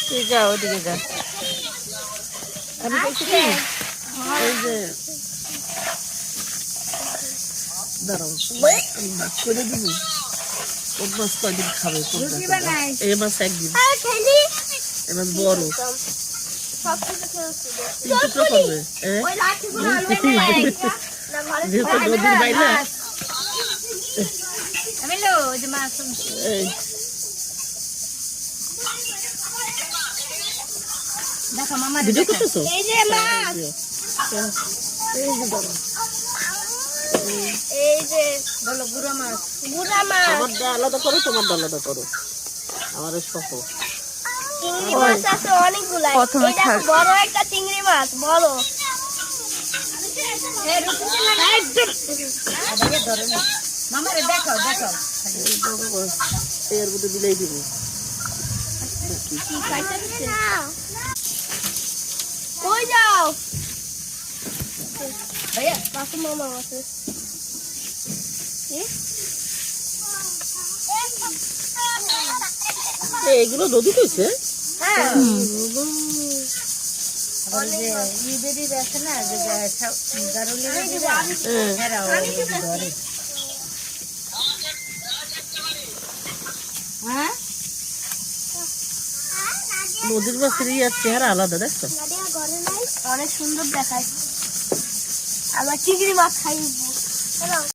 তুই যা ওদিকে যা। আমি বলছি কি এই যে দাঁড়াও আমি মাছ করে দিব। কোন মাছ কয়দিন খাবে? এই মাছ একদিন, এই মাছ বড় করবে যেহেতু নদীর বাইরে। ভিডিও করতেছো? আমারটা আলাদা করো, তোমারটা আলাদা করো। আমার সহ চিংড়ি মাছ আছে অনেকগুলা। বড় একটা চিংড়ি মাছ বড়। এর মধ্যে দিলেই দিব। কই যাও ভাইয়া? কাকু মামা আছে। এগুলো নদী কইছে? হ্যাঁ নদীর মাছের ইয়ার চেহারা আলাদা, দেখছো? অনেক সুন্দর দেখায়। আবার চিংড়ি মাছ খাইব।